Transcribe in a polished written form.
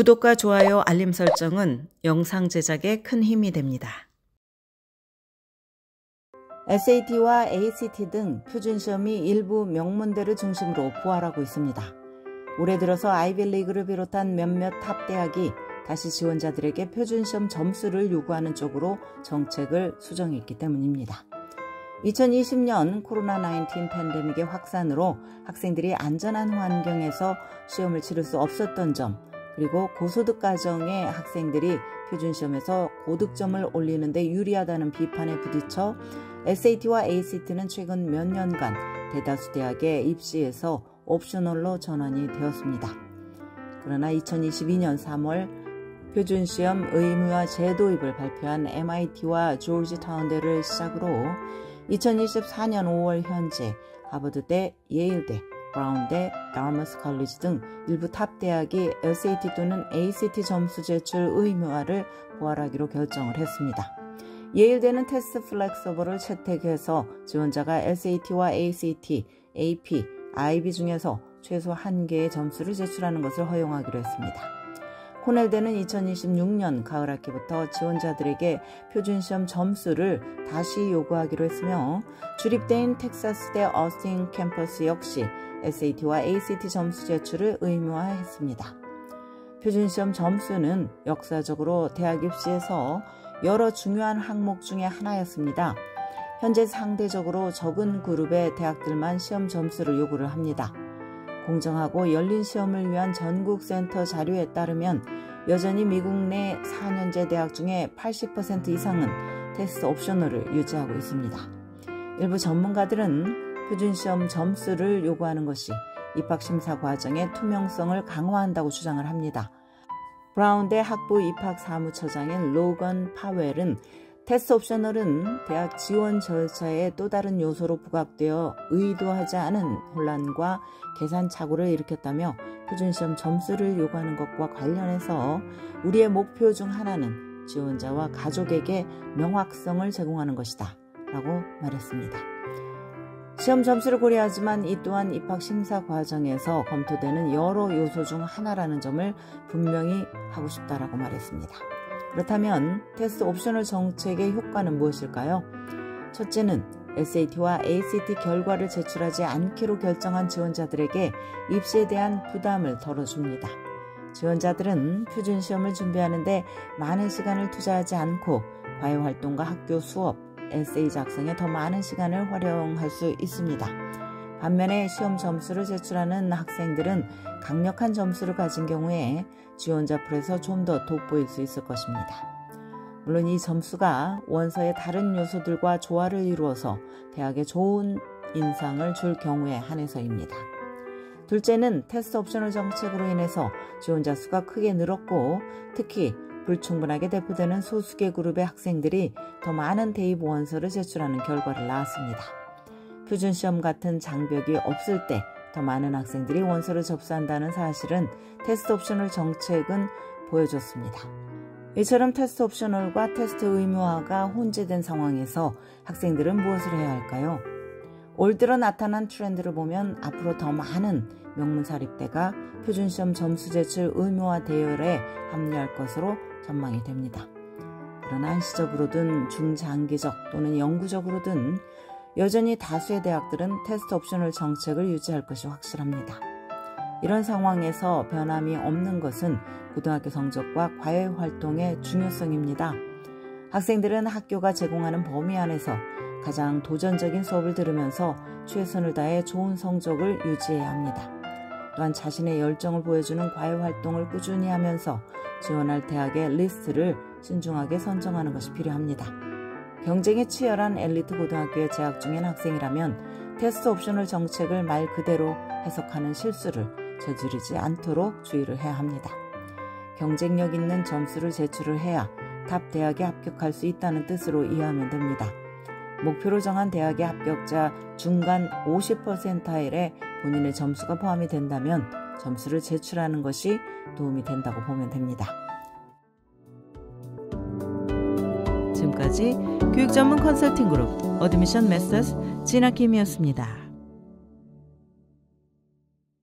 구독과 좋아요, 알림 설정은 영상 제작에 큰 힘이 됩니다. SAT와 ACT 등 표준시험이 일부 명문대를 중심으로 부활하고 있습니다. 올해 들어서 아이비리그를 비롯한 몇몇 탑 대학이 다시 지원자들에게 표준시험 점수를 요구하는 쪽으로 정책을 수정했기 때문입니다. 2020년 코로나19 팬데믹의 확산으로 학생들이 안전한 환경에서 시험을 치를 수 없었던 점, 그리고 고소득 가정의 학생들이 표준시험에서 고득점을 올리는 데 유리하다는 비판에 부딪혀 SAT와 ACT는 최근 몇 년간 대다수 대학의 입시에서 옵셔널로 전환이 되었습니다. 그러나 2022년 3월 표준시험 의무화 제도입을 발표한 MIT와 조지타운대를 시작으로 2024년 5월 현재 하버드대, 예일대, 브라운대, 다머스 컬리지 등 일부 탑 대학이 SAT 또는 ACT 점수 제출 의무화를 부활하기로 결정을 했습니다. 예일대는 테스트 플렉서블을 채택해서 지원자가 SAT와 ACT, AP, IB 중에서 최소 1개의 점수를 제출하는 것을 허용하기로 했습니다. 코넬대는 2026년 가을 학기부터 지원자들에게 표준시험 점수를 다시 요구하기로 했으며, 주립대인 텍사스대 어스틴 캠퍼스 역시 SAT와 ACT 점수 제출을 의무화했습니다. 표준시험 점수는 역사적으로 대학 입시에서 여러 중요한 항목 중에 하나였습니다. 현재 상대적으로 적은 그룹의 대학들만 시험 점수를 요구를 합니다. 공정하고 열린 시험을 위한 전국센터 자료에 따르면 여전히 미국 내 4년제 대학 중에 80% 이상은 테스트 옵셔널을 유지하고 있습니다. 일부 전문가들은 표준시험 점수를 요구하는 것이 입학심사 과정의 투명성을 강화한다고 주장을 합니다. 브라운대 학부 입학사무처장인 로건 파웰은 테스트 옵셔널은 대학 지원 절차의 또 다른 요소로 부각되어 의도하지 않은 혼란과 계산 착오를 일으켰다며, 표준시험 점수를 요구하는 것과 관련해서 우리의 목표 중 하나는 지원자와 가족에게 명확성을 제공하는 것이다 라고 말했습니다. 시험 점수를 고려하지만 이 또한 입학심사 과정에서 검토되는 여러 요소 중 하나라는 점을 분명히 하고 싶다라고 말했습니다. 그렇다면 테스트 옵셔널 정책의 효과는 무엇일까요? 첫째는 SAT와 ACT 결과를 제출하지 않기로 결정한 지원자들에게 입시에 대한 부담을 덜어줍니다. 지원자들은 표준시험을 준비하는데 많은 시간을 투자하지 않고 과외활동과 학교 수업, 에세이 작성에 더 많은 시간을 활용할 수 있습니다. 반면에 시험 점수를 제출하는 학생들은 강력한 점수를 가진 경우에 지원자 풀에서 좀 더 돋보일 수 있을 것입니다. 물론 이 점수가 원서의 다른 요소들과 조화를 이루어서 대학에 좋은 인상을 줄 경우에 한해서입니다. 둘째는 테스트 옵셔널 정책으로 인해서 지원자 수가 크게 늘었고, 특히 불충분하게 대표되는 소수계 그룹의 학생들이 더 많은 대입 원서를 제출하는 결과를 낳았습니다. 표준시험 같은 장벽이 없을 때 더 많은 학생들이 원서를 접수한다는 사실은 테스트 옵셔널 정책은 보여줬습니다. 이처럼 테스트 옵셔널과 테스트 의무화가 혼재된 상황에서 학생들은 무엇을 해야 할까요? 올 들어 나타난 트렌드를 보면 앞으로 더 많은 명문사립대가 표준시험 점수 제출 의무화 대열에 합류할 것으로 전망이 됩니다. 그러나 한시적으로든 중장기적 또는 영구적으로든 여전히 다수의 대학들은 테스트 옵셔널 정책을 유지할 것이 확실합니다. 이런 상황에서 변함이 없는 것은 고등학교 성적과 과외활동의 중요성입니다. 학생들은 학교가 제공하는 범위 안에서 가장 도전적인 수업을 들으면서 최선을 다해 좋은 성적을 유지해야 합니다. 또한 자신의 열정을 보여주는 과외활동을 꾸준히 하면서 지원할 대학의 리스트를 신중하게 선정하는 것이 필요합니다. 경쟁이 치열한 엘리트 고등학교에 재학 중인 학생이라면 테스트 옵셔널 정책을 말 그대로 해석하는 실수를 저지르지 않도록 주의를 해야 합니다. 경쟁력 있는 점수를 제출을 해야 탑 대학에 합격할 수 있다는 뜻으로 이해하면 됩니다. 목표로 정한 대학의 합격자 중간 50%에 본인의 점수가 포함이 된다면 점수를 제출하는 것이 도움이 된다고 보면 됩니다. 지금까지 교육 전문 컨설팅 그룹 어드미션 메서스 진아킴이었습니다.